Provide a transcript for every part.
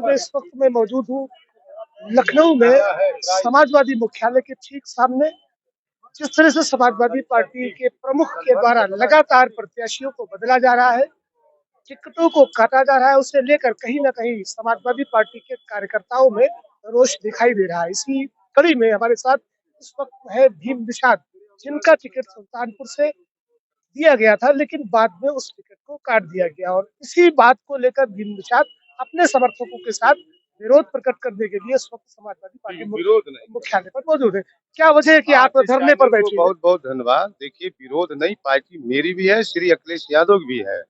मैं इस वक्त में मौजूद हूँ लखनऊ में समाजवादी मुख्यालय के ठीक सामने। जिस तरह से समाजवादी पार्टी के प्रमुख के द्वारा लगातार प्रत्याशियों को बदला जा रहा है, टिकटों को काटा जा रहा है, उसे लेकर कहीं न कहीं समाजवादी पार्टी के कार्यकर्ताओं में रोष दिखाई दे रहा है। इसी कड़ी में हमारे साथ इस वक्त है भीम निषाद, जिनका टिकट सुल्तानपुर से दिया गया था, लेकिन बाद में उस टिकट को काट दिया गया और इसी बात को लेकर भीम निषाद अपने समर्थकों के साथ विरोध प्रकट करने के लिए इस वक्त समाजवादी पार्टी मुख्यालय पर मौजूद है। क्या वजह है कि आप धरने पर बैठे? बहुत बहुत धन्यवाद। देखिए, विरोध नहीं, पार्टी मेरी भी है, श्री अखिलेश यादव भी है।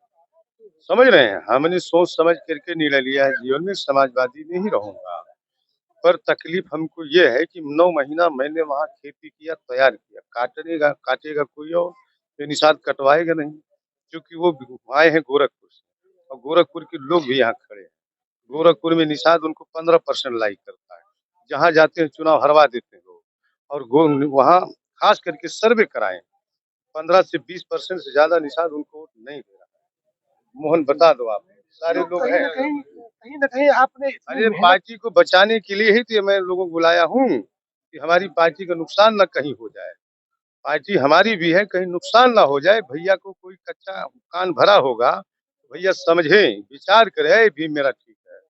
समझ रहे हैं, हमने सोच समझ करके निर्णय लिया है, जीवन में समाजवादी में ही रहूंगा। पर तकलीफ हमको ये है कि 9 महीना मैंने वहाँ खेती किया, तैयार किया, काटेगा काटेगा कोई और, ये निषाद कटवाएगा नहीं, क्योंकि वो आए हैं गोरखपुर से और गोरखपुर के लोग भी यहाँ खड़े हैं। गोरखपुर में निषाद उनको 15% लाइक करता है, जहाँ जाते हैं चुनाव हरवा देते हैं लोग। और वहाँ खास करके सर्वे कराएं, 15 से 20% से ज्यादा निषाद उनको वोट नहीं दे रहा है। मोहन, बता दो आप, सारे लोग हैं। कहीं न कहीं आपने अरे पार्टी को बचाने के लिए ही तो मैं लोगों को बुलाया हूँ कि हमारी पार्टी का नुकसान न कहीं हो जाए। पार्टी हमारी भी है, कहीं नुकसान ना हो जाए। भैया को कोई कच्चा कान भरा होगा, भैया समझे, विचार करे, भी मेरा ठीक है,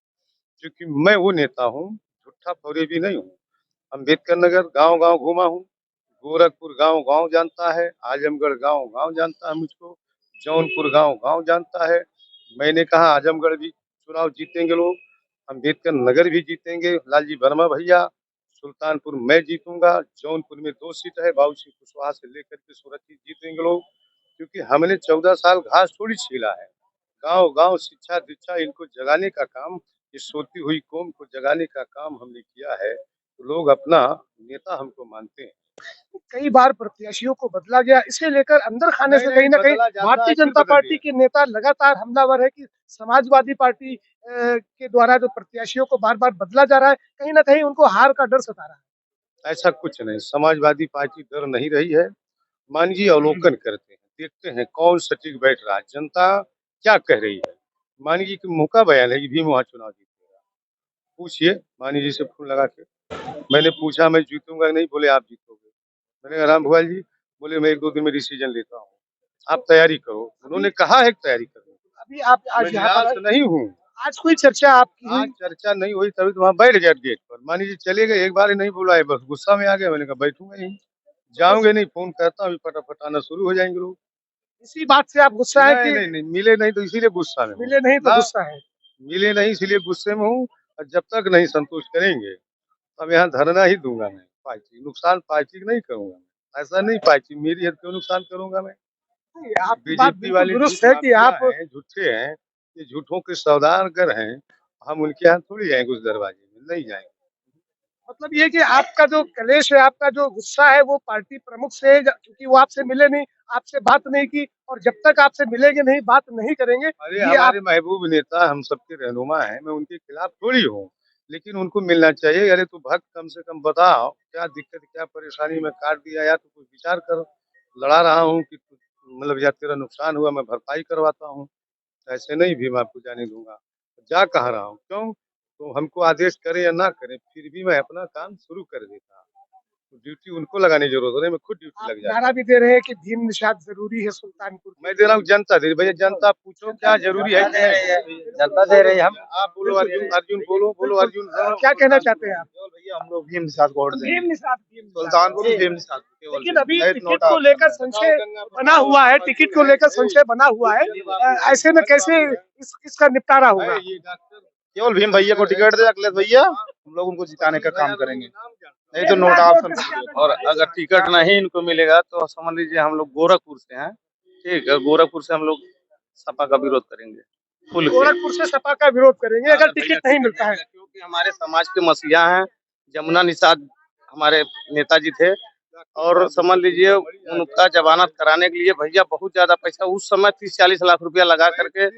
क्योंकि मैं वो नेता हूँ, झूठा फौरे भी नहीं हूँ। अम्बेडकर नगर गांव-गांव घूमा हूँ, गोरखपुर गांव-गांव जानता है, आजमगढ़ गांव-गांव जानता है मुझको, जौनपुर गांव-गांव जानता है। मैंने कहा आजमगढ़ भी चुनाव जीतेंगे लोग, अम्बेडकर नगर भी जीतेंगे लालजी वर्मा भैया, सुल्तानपुर मैं जीतूंगा, जौनपुर में 2 सीट है, बाबू सिंह कुशवाहा से लेकर के सूरत जीतेंगे लोग, क्योंकि हमने 14 साल घास थोड़ी छीला है। गांव-गांव शिक्षा दीक्षा इनको जगाने का काम, इस सोती हुई कौम को जगाने का काम हमने किया है, तो लोग अपना नेता हमको मानते हैं। कई बार प्रत्याशियों को बदला गया, इसे लेकर अंदर खाने से कहीं न कहीं भारतीय जनता पार्टी के नेता लगातार हमलावर है कि समाजवादी पार्टी के द्वारा जो प्रत्याशियों को बार-बार बदला जा रहा है, कहीं न कहीं उनको हार का डर सता रहा है। ऐसा कुछ नहीं, समाजवादी पार्टी डर नहीं रही है। मान जी, अवलोकन करते हैं, देखते हैं कौन सटीक बैठ रहा है, जनता क्या कह रही है। मानी जी की मुँह का बयान है कि भीम वहाँ चुनाव जीतेगा। पूछिए मानी जी से फोन लगा के। मैंने पूछा मैं जीतूंगा नहीं, बोले आप जीतोगे। मैंने कहा राम भुआल जी, बोले मैं 1-2 दिन में डिसीजन लेता हूँ, आप तैयारी करो। उन्होंने कहा है तैयारी करो। अभी आप आज यहाँ पर नहीं हूँ। आज कोई चर्चा आपकी आज चर्चा नहीं हुई, तभी तो वहाँ बैठ गया गेट पर। मानी जी चले गए, एक बार ही नहीं बुलाए, बस गुस्सा में आ गया। मैंने कहा बैठूंगा ही, जाऊंगे नहीं, फोन करता हूँ, फटाफट आना शुरू हो जाएंगे लोग। इसी बात से आप गुस्सा है कि नहीं, मिले नहीं तो इसीलिए गुस्सा में हूँ। मिले नहीं तो गुस्सा है। मिले नहीं इसलिए गुस्से में हूँ, और जब तक नहीं संतुष्ट करेंगे तब यहाँ धरना ही दूंगा मैं। पार्टी नुकसान पार्टी नहीं करूंगा मैं, ऐसा नहीं, पार्टी मेरी है, क्यों नुकसान करूंगा मैं। बीजेपी वाले दुरुस्त है कि आप झूठे हैं, ये झूठों के सौदागर हैं, हम उनके यहाँ थोड़ी जाएंगे, उस दरवाजे में नहीं जाएंगे। मतलब ये कि आपका जो कलेश है, आपका जो गुस्सा है, वो पार्टी प्रमुख से है, क्योंकि वो आपसे मिले नहीं, आपसे बात नहीं की, और जब तक आपसे मिलेंगे नहीं, बात नहीं करेंगे। अरे हमारे महबूब नेता, हम सबके रहनुमा हैं, मैं उनके खिलाफ थोड़ी हूँ, लेकिन उनको मिलना चाहिए। अरे तू भक्त, कम से कम बताओ क्या दिक्कत, क्या परेशानी में काट दिया, या तो कुछ विचार करो। लड़ा रहा हूँ कि मतलब या तेरा नुकसान हुआ, मैं भरपाई करवाता हूँ, ऐसे नहीं भी मैं आपको जाने दूंगा। जा कह रहा हूँ, क्यों? तो हमको आदेश करे या ना करे, फिर भी मैं अपना काम शुरू कर देता। तो ड्यूटी उनको लगाने की जरूरत है, मैं खुद ड्यूटी लग जाता। नारा भी दे रहे हैं कि भीम निषाद जरूरी है सुल्तानपुर। मैं दे रहा हूँ, जनता दे रही। भैया जनता पूछो क्या जरूरी है, जनता दे रही है। हम आप बोलो अर्जुन, अर्जुन बोलो अर्जुन। क्या कहना चाहते हैं आप? भैया हम लोग भीम निषाद को वोट देंगे। भीम निषाद सुल्तानपुर भीम निषाद। लेकिन अभी टिकट को लेकर संशय बना हुआ है, टिकट को लेकर संशय बना हुआ है, ऐसे में कैसे इसका निपटारा होगा? केवल भीम भैया को टिकट दे अखिलेश भैया, हम लोग उनको जिताने का काम करेंगे, नहीं तो नोटा ऑप्शन। और अगर टिकट नहीं इनको मिलेगा तो समझ लीजिए हम लोग गोरखपुर से हैं, ठीक है, गोरखपुर से हम लोग सपा का विरोध करेंगे। गोरखपुर से सपा का विरोध करेंगे अगर टिकट नहीं मिलता है, क्योंकि हमारे समाज के मसीहा हैं। जमुना निषाद हमारे नेताजी थे, और समझ लीजिए उनका जमानत कराने के लिए भैया बहुत ज्यादा पैसा उस समय 30-40 लाख रुपया लगा करके,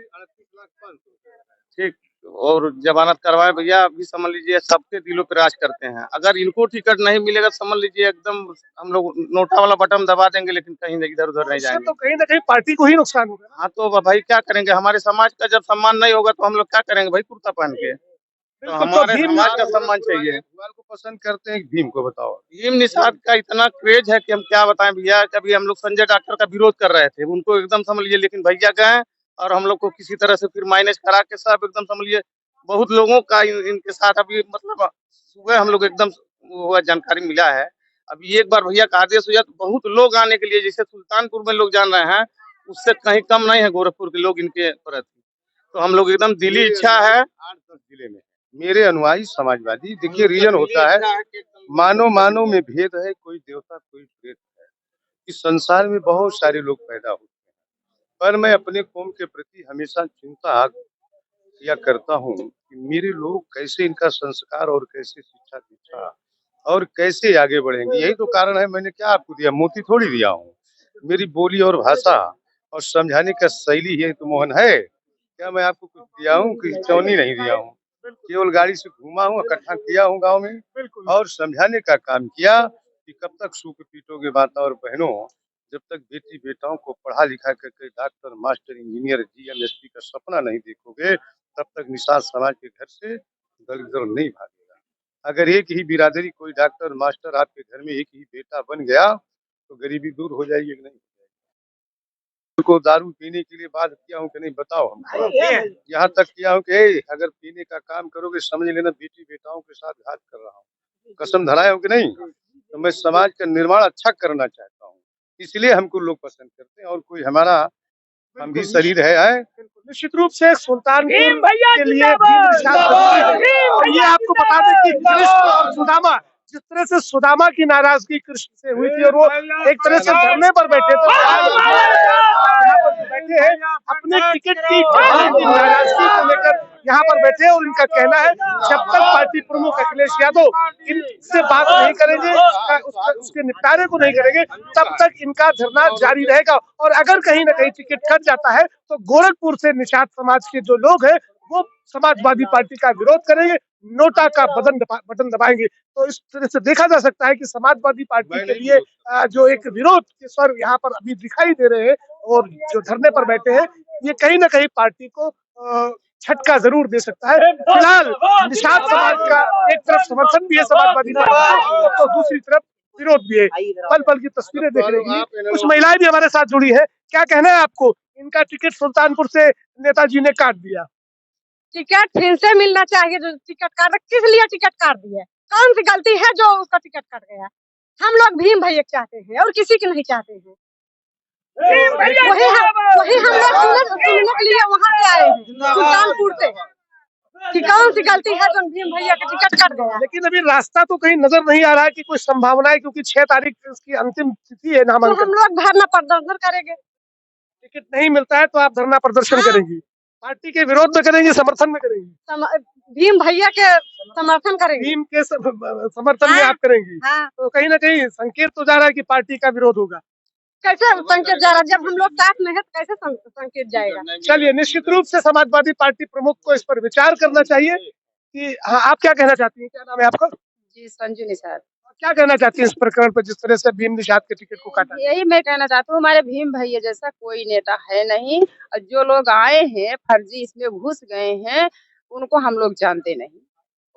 ठीक, और जमानत करवाए भैया। अभी समझ लीजिए सबके दिलों पे राज करते हैं। अगर इनको टिकट नहीं मिलेगा समझ लीजिए एकदम हम लोग नोटा वाला बटन दबा देंगे, लेकिन कहीं इधर उधर नहीं जाएंगे। तो कहीं ना कहीं पार्टी को ही नुकसान होगा। हाँ तो भाई क्या करेंगे, हमारे समाज का जब सम्मान नहीं होगा तो हम लोग क्या करेंगे भाई, कुर्ता पहन के। तो बिल्कुल। तो हमारे भीम समाज का सम्मान चाहिए। भगवान को पसंद करते हैं कि भीम को बताओ। भीम निषाद का इतना क्रेज है कि हम क्या बताएं भैया। कभी हम लोग संजय डॉक्टर का विरोध कर रहे थे, उनको एकदम समझ लिए, लेकिन भैया गए और हम लोग को किसी तरह से फिर मैनेज करा के सब एकदम समझ लिए। बहुत लोगों का इनके साथ अभी मतलब सुबह हम लोग एकदम वो हुआ, जानकारी मिला है। अभी एक बार भैया का आदेश हुआ तो बहुत लोग आने के लिए, जैसे सुल्तानपुर में लोग जान रहे हैं, उससे कहीं कम नहीं है गोरखपुर के लोग इनके प्रति। तो हम लोग एकदम दिली इच्छा है। 8-10 जिले में मेरे अनुयायी समाजवादी, देखिए रीजन होता है, मानव मानव में भेद है, कोई देवता कोई प्रेत है। इस संसार में बहुत सारे लोग पैदा होते हैं, पर मैं अपने कौम के प्रति हमेशा चिंता किया करता हूँ कि मेरे लोग कैसे, इनका संस्कार और कैसे शिक्षा दीक्षा और कैसे आगे बढ़ेंगे। यही तो कारण है, मैंने क्या आपको दिया, मोती थोड़ी दिया हूँ। मेरी बोली और भाषा और समझाने का शैली यही तो मोहन है। क्या मैं आपको कुछ दिया हूँ कि चौनी नहीं दिया हूँ? केवल गाड़ी से घूमा हूँ, इकट्ठा किया हूँ गांव में और समझाने का काम किया कि कब तक सूख पीटोगे माता और बहनों, जब तक बेटी बेटाओं को पढ़ा लिखा करके doctor master engineer GM SP का सपना नहीं देखोगे, तब तक निषाद समाज के घर से दरिद्र नहीं भागेगा। अगर एक ही बिरादरी कोई डॉक्टर मास्टर आपके घर में एक ही बेटा बन गया तो गरीबी दूर हो जाएगी कि नहीं? को दारू पीने के लिए बात किया हूँ कि नहीं बताओ हमको। यहाँ तक किया हूँ कि अगर पीने का काम करोगे समझ लेना बेटी बेटाओं के साथ घात कर रहा हूँ। कसम धराया हूँ कि नहीं? तो मैं समाज का निर्माण अच्छा करना चाहता हूँ, इसलिए हमको लोग पसंद करते हैं। और कोई हमारा हम भी शरीर है। निश्चित रूप से सुल्तानपुर के लिए भीम निषाद जरूरी है। और ये आपको बता दें कि कृष्ण और सुदामा, जिस तरह से सुदामा की नाराजगी कृष्ण से हुई थी और वो एक तरह से धरने पर बैठे थे, यहाँ पर जो बैठे हैं अपने टिकट की नाराजगी को लेकर यहाँ पर बैठे हैं। और इनका कहना है जब तक पार्टी प्रमुख अखिलेश यादव इनसे बात नहीं करेंगे, उसके निपटारे को नहीं करेंगे, तब तक इनका धरना जारी रहेगा। और अगर कहीं ना कहीं टिकट कट जाता है तो गोरखपुर से निषाद समाज के जो लोग हैं वो समाजवादी पार्टी का विरोध करेंगे, नोटा का बटन दबाएंगे। तो इस तरह से देखा जा सकता है कि समाजवादी पार्टी के लिए जो एक विरोध के स्वर यहाँ पर अभी दिखाई दे रहे हैं और जो धरने पर बैठे हैं, ये कहीं ना कहीं पार्टी को झटका जरूर दे सकता है। फिलहाल निषाद समाज का एक तरफ समर्थन भी है समाजवादी पार्टी को, तो दूसरी तरफ विरोध भी है। पल पल की तस्वीरें देख रही हैं, कुछ महिलाएं भी हमारे साथ जुड़ी है। क्या कहना है आपको? इनका टिकट सुल्तानपुर से नेताजी ने काट दिया। टिकट फिर से मिलना चाहिए। जो टिकट काट, किस लिए टिकट काट दिया? कौन सी गलती है जो उसका टिकट कट गया? हम लोग भीम भैया चाहते हैं और किसी के नहीं चाहते हैं। वही हम लोग सुनने के लिए वहाँ से आए हैं सुल्तानपुर से कि कौन सी गलती है जो भीम भैया का टिकट कट गया। लेकिन अभी रास्ता तो कहीं नजर नहीं आ रहा है कि कोई संभावना है, क्योंकि 6 तारीख इसकी अंतिम तिथि है तो नामांकन। हम लोग धरना प्रदर्शन करेंगे। टिकट नहीं मिलता है तो आप धरना प्रदर्शन करेंगी? पार्टी के विरोध में करेंगी, समर्थन में करेंगी? भीम भैया के समर्थन करेंगे। भीम के समर्थन में आप करेंगी? तो कहीं ना कहीं संकेत तो जा रहा है कि पार्टी का विरोध होगा। कैसे संकेत जा रहा है? जब हम लोग साथ में है तो कैसे संकेत जाएगा? चलिए, निश्चित रूप से समाजवादी पार्टी प्रमुख को इस पर विचार करना चाहिए कि हाँ, आप क्या कहना चाहती हैं? क्या नाम है आपका? जी, संजू निषाद। क्या कहना चाहती है इस प्रकरण पर, जिस तरह से भीम निषाद के टिकट को काटा? यही मैं कहना चाहती हूँ, हमारे भीम भैया जैसा कोई नेता है नहीं। और जो लोग आए हैं फर्जी इसमें घुस गए हैं, उनको हम लोग जानते नहीं।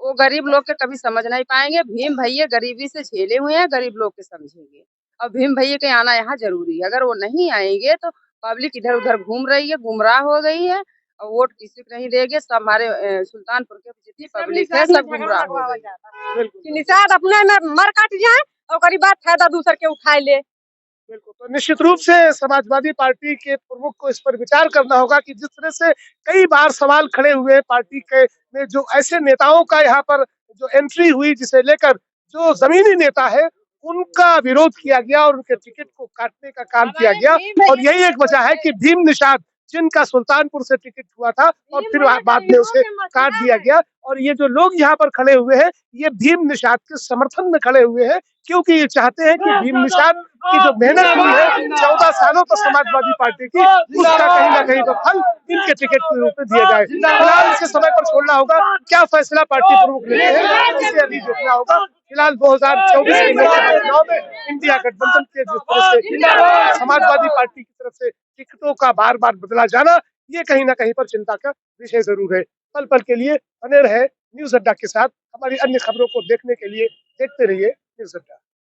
वो गरीब लोग के कभी समझ नहीं पाएंगे। भीम भैया गरीबी से झेले हुए हैं, गरीब लोग के समझेंगे। और भीम भैया के आना यहाँ जरूरी है। अगर वो नहीं आएंगे तो पब्लिक इधर उधर घूम रही है, गुमराह हो गई है और वोट किसी को नहीं देंगे। सब हमारे सुल्तानपुर के जितनी पब्लिक है सब गुमराह हो गई। निषाद अपने में मर काट जाए और करीब बात फायदा दूसर के उठाए ले। बिल्कुल। तो निश्चित रूप से समाजवादी पार्टी के प्रमुख को इस पर विचार करना होगा कि जिस तरह से कई बार सवाल खड़े हुए पार्टी के में, जो ऐसे नेताओं का यहाँ पर जो एंट्री हुई जिसे लेकर जो जमीनी नेता है उनका विरोध किया गया और उनके टिकट को काटने का काम किया गया। और यही एक वजह है कि भीम निषाद, जिनका सुल्तानपुर से टिकट हुआ था और फिर बाद में उसे काट दिया गया, और ये जो लोग यहाँ पर खड़े हुए हैं ये भीम निषाद के समर्थन में खड़े हुए हैं, क्योंकि ये चाहते हैं कि भीम निषाद की जो मेहनत हुई है 14 सालों तक समाजवादी पार्टी की, उसका कहीं ना कहीं तो फल इनके टिकट के रूप में दिया जाए। फिलहाल इसे समय पर छोड़ना होगा, क्या फैसला पार्टी प्रमुख लेते हैं इसे अभी देखना होगा। फिलहाल 2024 के लोकसभा चुनाव में इंडिया गठबंधन के जिस तरह से समाजवादी पार्टी की तरफ से टिकटों का बार बार बदला जाना, ये कहीं ना कहीं पर चिंता का विषय जरूर है। पल पल के लिए बने रहे न्यूज अड्डा के साथ। हमारी अन्य खबरों को देखने के लिए देखते रहिए न्यूज अड्डा।